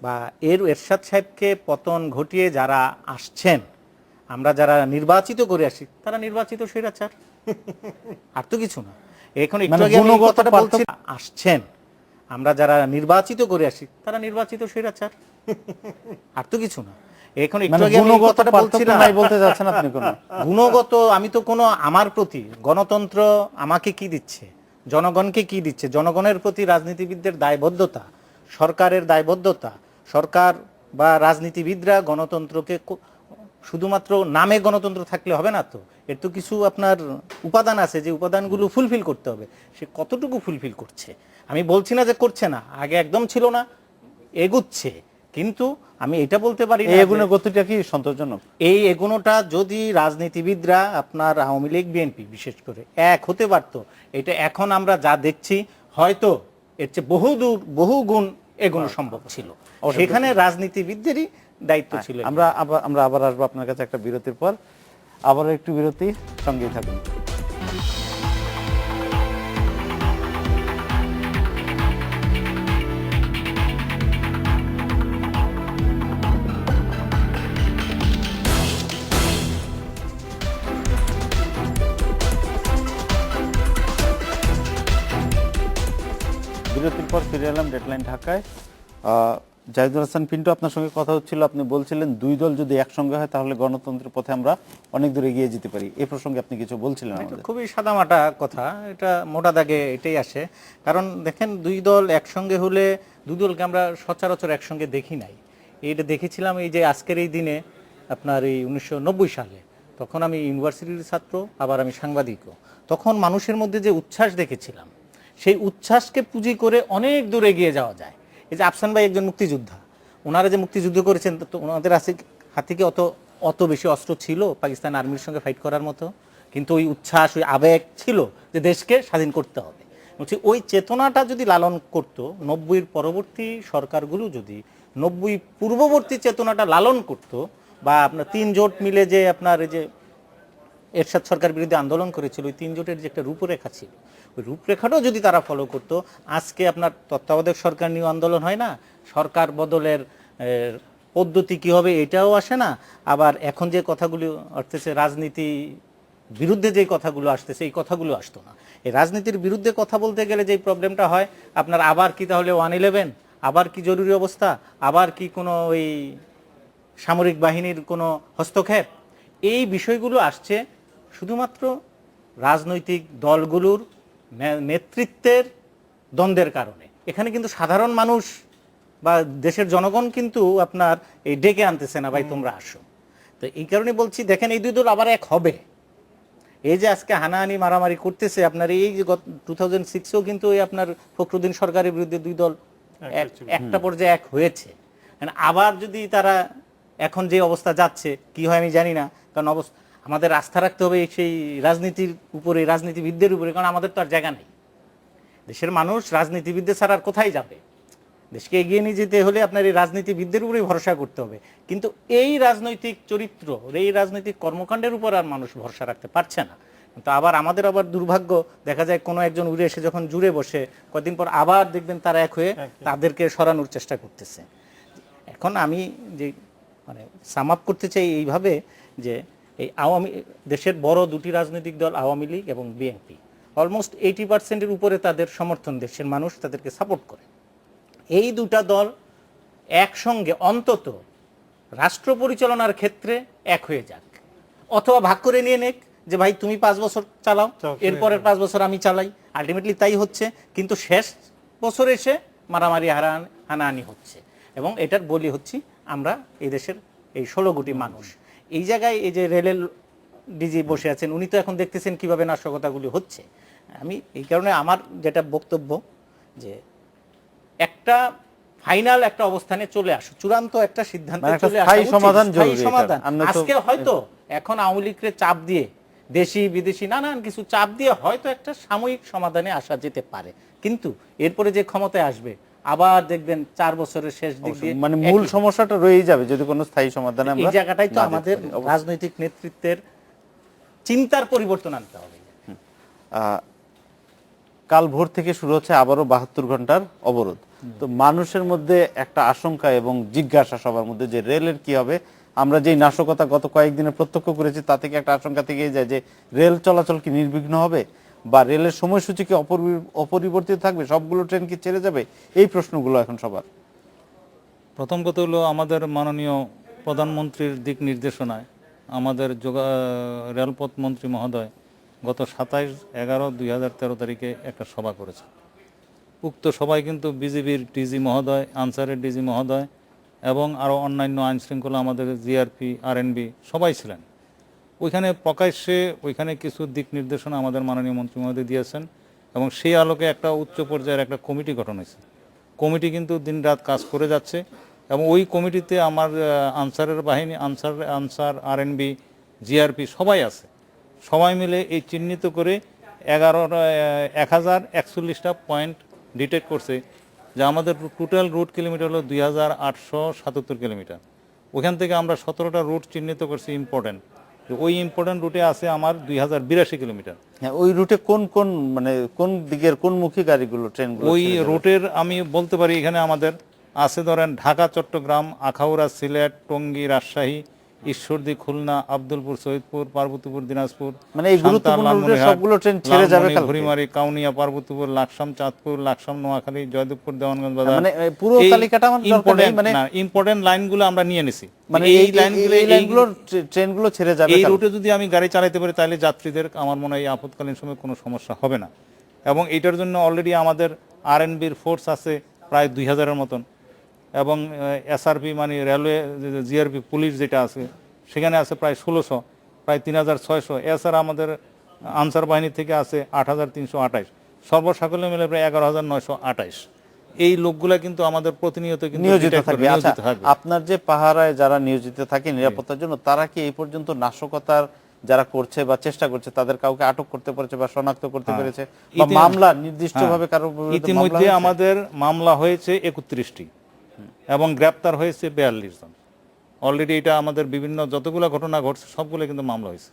বা এরশাদ সাহেবকে পতন ঘটিয়ে যারা আসছেন, আমরা যারা নির্বাচিত করে আসি, তারা নির্বাচিত স্বৈরাচার, আর তো কিছু না। এখন একটু আগে আমি কথাটা বলছি, আসছেন আমরা যারা নির্বাচিত করে আসি, তারা নির্বাচিত স্বৈরাচার, আর তো কিছু না। এখন একটু আগে আমি কথাটা বলছিলাম, বলতে যাচ্ছেন আপনি কোন গুণগত, আমি তো কোনো, আমার প্রতি গণতন্ত্র আমাকে কি দিচ্ছে, জনগণকে কি দিচ্ছে, জনগণের প্রতি রাজনীতিবিদদের দায়বদ্ধতা, সরকারের দায়বদ্ধতা। সরকার বা রাজনীতিবিদরা গণতন্ত্রকে শুধুমাত্র নামে গণতন্ত্র থাকলে হবে না তো, এর তো কিছু আপনার উপাদান আছে, যে উপাদানগুলো ফুলফিল করতে হবে। সে কতটুকু ফুলফিল করছে? আমি বলছি না যে করছে না, আগে একদম ছিল না, এগুচ্ছে। কিন্তু আমি এটা বলতে পারি না এগুলোর গতিটা কি সন্তোষজনক। এই এগুনোটা যদি রাজনীতিবিদরা, আপনার আওয়ামী লীগ বিএনপি বিশেষ করে এক হতে পারতো, এটা এখন আমরা যা দেখছি হয়তো এর চেয়ে বহু গুণ এগুলো সম্ভব ছিল। সেখানে রাজনীতিবিদদেরই দায়িত্ব ছিল। আমরা আবার আসবো আপনার কাছে একটা বিরতির পর, আবার একটু বিরতি, সঙ্গেই থাকুন। বিরতির পর ফিরে এলাম ডেডলাইন ঢাকায়। জাহিদুল হাসান পিন্টু, আপনার সঙ্গে কথা হচ্ছিল, আপনি বলছিলেন দুই দল যদি একসঙ্গে হয় তাহলে গণতন্ত্রের পথে আমরা অনেক দূর এগিয়ে যেতে পারি। এই প্রসঙ্গে আপনি কিছু বলছিলেন এটা আমাদের। খুবই সাদামাটা কথা, এটা মোটা দাগে এটাই আসে। কারণ দেখেন, দুই দল একসঙ্গে হলে, দুই দলকে আমরা সচরাচর একসঙ্গে দেখি নাই। এইটা দেখেছিলাম এই যে আজকের এই দিনে, আপনার এই 1990 সালে, তখন আমি ইউনিভার্সিটির ছাত্র, আবার আমি সাংবাদিকও। তখন মানুষের মধ্যে যে উচ্ছ্বাস দেখেছিলাম, সেই উচ্ছ্বাসকে পুঁজি করে অনেক দূর এগিয়ে যাওয়া যায়। এই যে আফসান ভাই একজন মুক্তিযোদ্ধা, ওনারা যে মুক্তিযুদ্ধ করেছেন, তো ওনাদের হাতে কি অত বেশি অস্ত্র ছিল পাকিস্তান আর্মির সঙ্গে ফাইট করার মতো? কিন্তু ওই উচ্ছ্বাস, ওই আবেগ ছিল যে দেশকে স্বাধীন করতে হবে। বলছি, ওই চেতনাটা যদি লালন করতো 90-এর পরবর্তী সরকারগুলো, যদি 90 পূর্ববর্তী চেতনাটা লালন করতো, বা আপনার 3 জোট মিলে যে আপনার এই যে এরশাদ সরকার বিরুদ্ধে আন্দোলন করেছিল, ওই 3 জোটের যে একটা রূপরেখা ছিল, ওই রূপরেখাটাও যদি তারা ফলো করতো, আজকে আপনার তত্ত্বাবধায়ক সরকার নিয়ে আন্দোলন হয় না, সরকার বদলের পদ্ধতি কি হবে এটাও আসে না, আবার এখন যে কথাগুলো আসতেছে রাজনীতি বিরুদ্ধে যে কথাগুলো আসতেছে, এই কথাগুলো আসতো না। এই রাজনীতির বিরুদ্ধে কথা বলতে গেলে যে প্রবলেমটা হয়, আপনার আবার কি তাহলে 111, আবার কি জরুরি অবস্থা, আবার কি কোনো ওই সামরিক বাহিনীর কোনো হস্তক্ষেপ, এই বিষয়গুলো আসছে শুধুমাত্র রাজনৈতিক দলগুলোর নেতৃত্বের দ্বন্দ্বের কারণে। এখানে কিন্তু সাধারণ মানুষ বা দেশের জনগণ কিন্তু আপনার এই ডেকে আনতেছে না, ভাই তোমরা আসো। তো এই কারণে বলছি, দেখেন এই দুই দল আবার এক হবে। এই যে আজকে হানাহানি মারামারি করতেছে, আপনার এই যে 2006-এও কিন্তু এই আপনার ফখরুদ্দিন সরকারের বিরুদ্ধে দুই দল একটা পর্যায়ে এক হয়েছে। মানে আবার যদি তারা এখন যে অবস্থা যাচ্ছে, কি হয় আমি জানি না, কারণ আমাদের আস্থা রাখতে হবে সেই রাজনীতির উপরে, রাজনীতিবিদদের উপরে, কারণ আমাদের তো আর জায়গা নেই। দেশের মানুষ রাজনীতিবিদদের ছাড়া আর কোথায় যাবে? দেশকে এগিয়ে নিয়ে যেতে হলে আপনার এই রাজনীতিবিদদের উপরেই ভরসা করতে হবে। কিন্তু এই রাজনৈতিক চরিত্র, এই রাজনৈতিক কর্মকাণ্ডের উপর আর মানুষ ভরসা রাখতে পারছে না। তো আবার আমাদের আবার দুর্ভাগ্য, দেখা যায় কোনো একজন উড়ে এসে যখন জুড়ে বসে, কয়েকদিন পর আবার দেখবেন তারা এক হয়ে তাদেরকে সরানোর চেষ্টা করতেছে। এখন আমি যে মানে সাম আপ করতে চাই এইভাবে, যে এই দেশের বড় দুটি রাজনৈতিক দল আওয়ামী লীগ এবং বিএনপি, অলমোস্ট 80%-এর উপরে তাদের সমর্থন দেশের মানুষ তাদেরকে সাপোর্ট করে। এই দুটা দল একসঙ্গে অন্তত রাষ্ট্র পরিচালনার ক্ষেত্রে এক হয়ে যাক, অথবা ভাগ করে নিয়ে নেক, যে ভাই তুমি 5 বছর চালাও, এরপরের 5 বছর আমি চালাই। আলটিমেটলি তাই হচ্ছে, কিন্তু শেষ বছর এসে মারামারি হানাহানি হচ্ছে, এবং এটার বলি হচ্ছি আমরা এই দেশের এই 16 কোটি মানুষ। এই জায়গায় এই যে রেলের ডিজি বসে আছেন, উনি তো এখন দেখতেছেন কিভাবে নাশকতাগুলি হচ্ছে। আমি এই কারণে আমার যেটা বক্তব্য, যে একটা ফাইনাল একটা অবস্থানে চলে আসো, চূড়ান্ত একটা সিদ্ধান্তে চলে আসা উচিত, স্থায়ী সমাধান। আজকে হয়তো এখন আওয়ামী লীগকে চাপ দিয়ে, দেশি বিদেশি নানান কিছু চাপ দিয়ে হয়তো একটা সাময়িক সমাধানে আসা যেতে পারে, কিন্তু এরপরে যে ক্ষমতায় আসবে আবার দেখবেন 4 বছরের শেষ দিক দিয়ে মানে মূল সমস্যাটা রয়েই যাবে যদি কোনো স্থায়ী সমাধানে আমরা। এই জায়গাটাই তো আমাদের রাজনৈতিক নেতৃত্বের চিন্তার পরিবর্তন আনতে হবে। কাল ভোর থেকে শুরু হচ্ছে আবারও 72 ঘন্টার অবরোধ। তো মানুষের মধ্যে একটা আশঙ্কা এবং জিজ্ঞাসা সবার মধ্যে, যে রেলের কি হবে। আমরা যেই নাশকতা গত কয়েকদিনে প্রত্যক্ষ করেছি, তা থেকে একটা আশঙ্কা থেকেই যায় যে রেল চলাচল কি নির্বিঘ্ন হবে, বা রেলের সময়সূচি কি অপরিবর্তিত থাকবে, সবগুলো ট্রেন কি ছেড়ে যাবে, এই প্রশ্নগুলো এখন সবার। প্রথম কথা হলো, আমাদের মাননীয় প্রধানমন্ত্রীর দিক নির্দেশনায় আমাদের রেলপথ মন্ত্রী মহোদয় গত 27/11/2013 তারিখে একটা সভা করেছে। উক্ত সভায় কিন্তু বিজিবির ডিজি মহোদয়, আনসারের ডিজি মহোদয় এবং আরও অন্যান্য আইনশৃঙ্খলা, আমাদের জিআরপি, আরএনবি সবাই ছিলেন ওইখানে। প্রকাশ্যে ওইখানে কিছু দিক নির্দেশনা আমাদের মাননীয় মন্ত্রী মহোদয় দিয়েছেন, এবং সেই আলোকে একটা উচ্চ পর্যায়ের একটা কমিটি গঠন হয়েছে। কমিটি কিন্তু দিনরাত কাজ করে যাচ্ছে, এবং ওই কমিটিতে আমার আনসারের বাহিনী, আনসার, আরএনবি, জিআরপি সবাই আছে। সবাই মিলে এই চিহ্নিত করে 1041টা পয়েন্ট ডিটেক্ট করছে, যে আমাদের টোটাল রুট কিলোমিটার হলো 2877 কিলোমিটার। ওখান থেকে আমরা 17টা রুট চিহ্নিত করছি ইম্পর্টেন্ট। ওই ইম্পর্টেন্ট রুটে আছে আমার 2082 কিলোমিটার। হ্যাঁ, ওই রুটে কোন মানে কোন দিকের কোনমুখী গাড়িগুলো, ট্রেনগুলো? ওই রুটের আমি বলতে পারি, এখানে আমাদের আছে ধরেন ঢাকা, চট্টগ্রাম, আখাউড়া, সিলেট, টঙ্গী, রাজশাহী, ঈশ্বরদী, খুলনা, আব্দুলপুর, শহীদপুর, পার্বতীপুর, দিনাজপুর, মানে এই গুরুত্বপূর্ণ সান্তাহার, রুটে লালমনিরহাট, সবগুলো ট্রেন ছেড়ে যাবে লালমনি, কালকে। ভুঁড়িমারি, কাউনিয়া, পার্বতীপুর, লাকসাম, চাঁদপুর, লাকসাম, নোয়াখালী, জয়দেবপুর, দেওয়ানগঞ্জ বাজার। মানে পুরো তালিকাটা আমার দরকার নেই, মানে ইম্পর্টেন্ট লাইনগুলো আমরা নিয়ে নিছি। মানে এই এই লাইনগুলো ট্রেনগুলো ছেড়ে যাবে এই কালকে। রুটে যদি আমি গাড়ি চালাতে পারি তাহলে যাত্রীদের আমার মনে হয় এই আপৎকালীন সময় কোনো সমস্যা হবে না। এবং এইটার জন্য অলরেডি আমাদের আরএনবির ফোর্স আছে প্রায় 2000-এর মতন, এবং এসআরপি মানে রেলওয়ে জিআরপি পুলিশ যেটা আছে সেখানে আছে প্রায় 1600, প্রায় 3600। এছাড়া আমাদের আনসার বাহিনী থেকে আছে 8328, সর্বসাকল্যে মিলে প্রায় 11928। এই লোকগুলা কিন্তু আমাদের প্রতিনিয়ত কিন্তু নিয়োজিত detect করে, থাকবে। আচ্ছা, নিয়োজিত থাকবে। আপনার যে পাহারায় যারা নিয়োজিত থাকে নিরাপত্তার জন্য, তারা কি এই পর্যন্ত নাশকতার যারা করছে বা চেষ্টা করছে তাদের কাউকে আটক করতে পেরেছে বা শনাক্ত করতে পেরেছে, বা মামলা নির্দিষ্টভাবে কারো বিরুদ্ধে মামলা ইতিমধ্যে হয়েছে? আমাদের মামলা হয়েছে 31টি এবং গ্রেপ্তার হয়েছে 42 জন। অলরেডি এটা আমাদের বিভিন্ন যতগুলো ঘটনা ঘটছে সবগুলো কিন্তু মামলা হয়েছে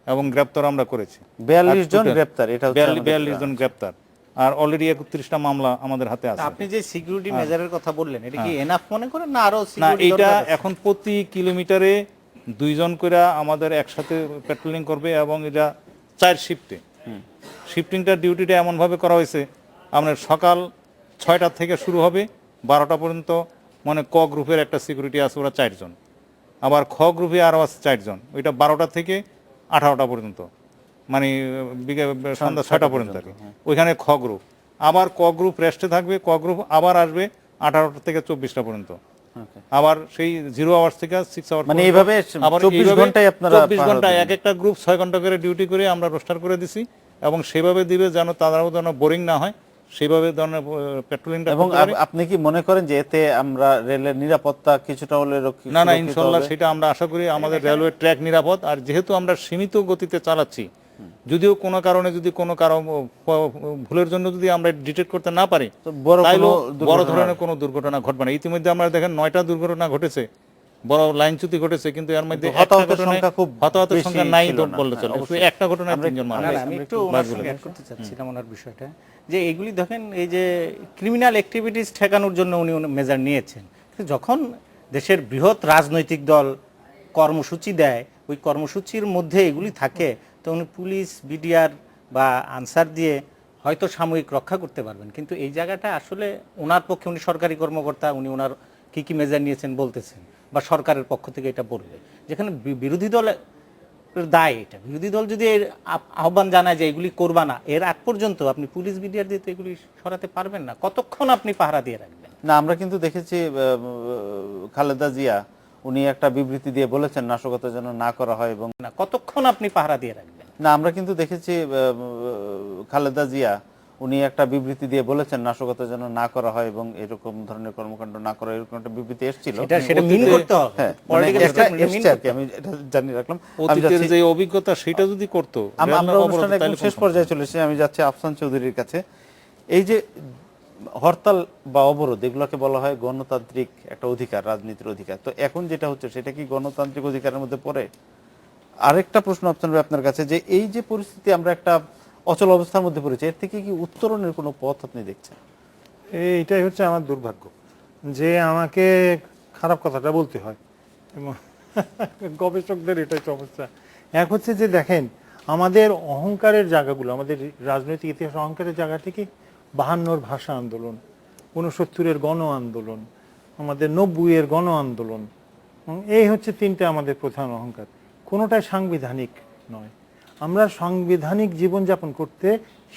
এবং গ্রেপ্তার আমরা করেছি। 42 জন গ্রেপ্তার, এটা হচ্ছে 42 জন গ্রেপ্তার, আর অলরেডি 31টা মামলা আমাদের হাতে আছে। আপনি যে সিকিউরিটি মেজারের কথা বললেন, এটা কি এনাফ মনে করেন না আরো না, সিকিউরিটি এটা এখন প্রতি কিলোমিটারে 2 জন করে আমাদের একসাথে পেট্রোলিং করবে এবং এটা 4 শিফটে। শিফটিংটা ডিউটিটা এমনভাবে করা হয়েছে, আপনার সকাল 6টা থেকে শুরু হবে 12টা পর্যন্ত, মানে ক গ্রুপের একটা সিকিউরিটি আছে, ওরা 4 জন, আবার খ গ্রুপে আরও আছে 4 জন, ওইটা 12টা থেকে 18টা পর্যন্ত, মানে সন্ধ্যা 6টা পর্যন্ত আর কি। ওইখানে খ গ্রুপ, আবার ক গ্রুপ রেস্টে থাকবে, ক গ্রুপ আবার আসবে 18টা থেকে 24টা পর্যন্ত, আবার সেই 0 আওয়ার্স থেকে 6 আওয়ার, মানে এইভাবে 24 ঘন্টায় আপনারা 24 ঘন্টায় এক একটা গ্রুপ 6 ঘন্টা করে ডিউটি করে আমরা রোস্টার করে দিছি, এবং সেভাবে দিবে যেন তারাও যেন বোরিং না হয়, সেইভাবে ধরনের পেট্রোলিংটা। এবং আপনি কি মনে করেন যে এতে আমরা রেলের নিরাপত্তা কিছুটা হলে না, সুরক্ষিত ইনশাল্লাহ হবে? সেটা আমরা আশা করি। আমাদের রেলওয়ে ট্র্যাক নিরাপদ, আর যেহেতু আমরা সীমিত গতিতে চালাচ্ছি, যদিও কোনো কারণে যদি কোনো কারণ ভুলের জন্য যদি আমরা ডিটেক্ট করতে না পারি, তো বড় তাইলে কোনো বড় ধরনের কোনো দুর্ঘটনা ঘটবে না। ইতিমধ্যে আমরা দেখেন 9টা দুর্ঘটনা ঘটেছে, বড় লাইনচ্যুতি ঘটেছে, কিন্তু এর মধ্যে একটা হতাহতের ঘটনায় সংখ্যা খুব হতাহতের বেশি সংখ্যা নাই ছিল না। বললে চলে। অবশ্যই। একটা ঘটনায় 3 জন মারা না, না, গেছে। আমি একটু ওনার সঙ্গে add করতে চাচ্ছিলাম ওনার বিষয়টা, যে এগুলি দেখেন এই যে ক্রিমিনাল অ্যাক্টিভিটিস ঠেকানোর জন্য উনি মেজার নিয়েছেন, কিন্তু যখন দেশের বৃহৎ রাজনৈতিক দল কর্মসূচি দেয়, ওই কর্মসূচির মধ্যে এগুলি থাকে, তো উনি পুলিশ, বিডিআর বা আনসার দিয়ে হয়তো সাময়িক রক্ষা করতে পারবেন, কিন্তু এই জায়গাটা আসলে ওনার পক্ষে, উনি সরকারি কর্মকর্তা, উনি ওনার কি কি মেজার নিয়েছেন বলতেছেন, বা সরকারের পক্ষ থেকে এটা বলবে, যেখানে বিরোধী দল দায়, এটা বিরোধী দল যদি এর আহ্বান জানায় যে এগুলি করবা না, এর আগ পর্যন্ত আপনি পুলিশ বিডিআর দিয়ে তো এগুলি সরাতে পারবেন না। কতক্ষণ আপনি পাহারা দিয়ে রাখবেন? না, আমরা কিন্তু দেখেছি খালেদা জিয়া উনি একটা বিবৃতি দিয়ে বলেছেন নাশকতা যেন না করা হয়, এবং না, কতক্ষণ আপনি পাহারা দিয়ে রাখবেন? না, আমরা কিন্তু দেখেছি খালেদা জিয়া উনি একটা বিবৃতি দিয়ে বলেছেন নাশকতা যেন না করা হয় এবং এরকম ধরনের কর্মকাণ্ড না করা, এরকম একটা বিবৃতি এসেছিল। সেটা মিন করতে হবে। হ্যাঁ, Political মানে statement এটা mean এসছে আর কি, করতে আমি এটা জানিয়ে রাখলাম। আমি অতীতের যাচ্ছি- যে অভিজ্ঞতা সেটা যদি করতো, আমরা রেল অবরোধ, অনুষ্ঠানের তাইলে একদম কোন শেষ পর্যায়ে চলে এসেছি। আমি যাচ্ছি আফসান চৌধুরীর কাছে। এই যে হরতাল বা অবরোধ, এগুলোকে বলা হয় গণতান্ত্রিক একটা অধিকার, রাজনীতির অধিকার। তো এখন যেটা হচ্ছে সেটা কি গণতান্ত্রিক অধিকারের মধ্যে পড়ে? আরেকটা প্রশ্ন আপনার কাছে, যে এই যে পরিস্থিতি, আমরা একটা অচল অবস্থার মধ্যে পড়েছি, এর থেকে কি উত্তরণের কোনো পথ আপনি দেখছেন? এইটাই হচ্ছে আমার দুর্ভাগ্য, যে আমাকে খারাপ কথাটা বলতে হয়, এবং গবেষকদের এটাই সমস্যা। এক হচ্ছে যে দেখেন, আমাদের অহংকারের জায়গাগুলো, আমাদের রাজনৈতিক ইতিহাস অহংকারের জায়গা থেকে 52-র ভাষা আন্দোলন, 69-এর গণ আন্দোলন, আমাদের 90-এর গণ আন্দোলন, এই হচ্ছে 3টা আমাদের প্রধান অহংকার। কোনোটাই সাংবিধানিক নয়। আমরা সাংবিধানিক জীবনযাপন করতে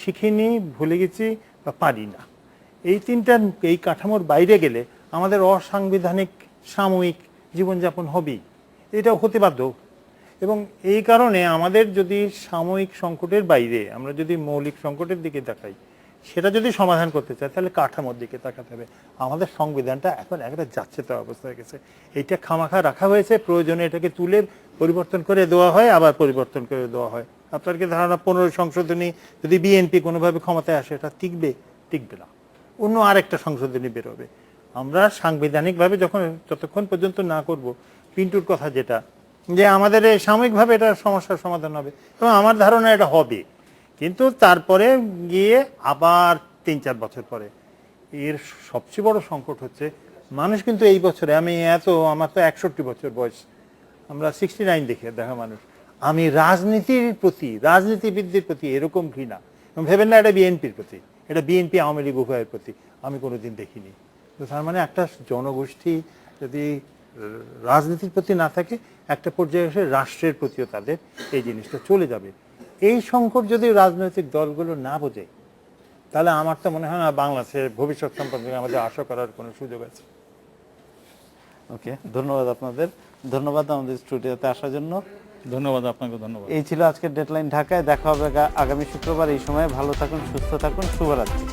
শিখিনি, ভুলে গেছি বা পারি না। এই 3টা, এই কাঠামোর বাইরে গেলে আমাদের অসাংবিধানিক সাময়িক জীবনযাপন হবেই, এটা হতে বাধ্য। এবং এই কারণে আমাদের যদি সাময়িক সংকটের বাইরে আমরা যদি মৌলিক সংকটের দিকে তাকাই, সেটা যদি সমাধান করতে চাই, তাহলে কাঠামোর দিকে তাকাতে হবে। আমাদের সংবিধানটা এখন একটা যাচ্ছে তো অবস্থা হয়ে গেছে, এইটা খামাখা রাখা হয়েছে, প্রয়োজনে এটাকে তুলে পরিবর্তন করে দেওয়া হয়, আবার পরিবর্তন করে দেওয়া হয়। আপনার কি ধারণা 15 সংশোধনী যদি বিএনপি কোনোভাবে ক্ষমতায় আসে, এটা টিকবে না, অন্য আরেকটা সংশোধনী বেরোবে। আমরা সাংবিধানিকভাবে যতক্ষণ পর্যন্ত না করব, পিন্টুর কথা যেটা, যে আমাদের এই সাময়িকভাবে এটা সমস্যার সমাধান হবে, এবং আমার ধারণা এটা হবে, কিন্তু তারপরে গিয়ে আবার 3-4 বছর পরে এর সবচেয়ে বড় সংকট হচ্ছে মানুষ কিন্তু এই বছরে, আমার তো 61 বছর বয়স, আমরা 69 দেখে দেখা মানুষ। আমি রাজনীতিবিদদের প্রতি এরকম ঘৃণা, ভেবেন না এটা বিএনপির প্রতি, এটা বিএনপি আওয়ামী লীগ উভয়ের প্রতি, আমি কোনোদিন দেখিনি। তো তার মানে একটা জনগোষ্ঠী যদি রাজনীতির প্রতি না থাকে, একটা পর্যায়ে এসে রাষ্ট্রের প্রতিও তাদের এই জিনিসটা চলে যাবে। এই সংকট যদি রাজনৈতিক দলগুলো না বোঝে, তাহলে আমার তো মনে হয় না বাংলাদেশের ভবিষ্যৎ সম্পর্কে আমাদের আশা করার কোনো সুযোগ আছে। ওকে, ধন্যবাদ আপনাদের, ধন্যবাদ আমাদের স্টুডিওতে আসার জন্য। ধন্যবাদ, আপনাকে ধন্যবাদ। এই ছিল আজকের ডেডলাইন ঢাকায়। দেখা হবে আগামী শুক্রবার এই সময়। ভালো থাকুন, সুস্থ থাকুন, শুভরাত্রি।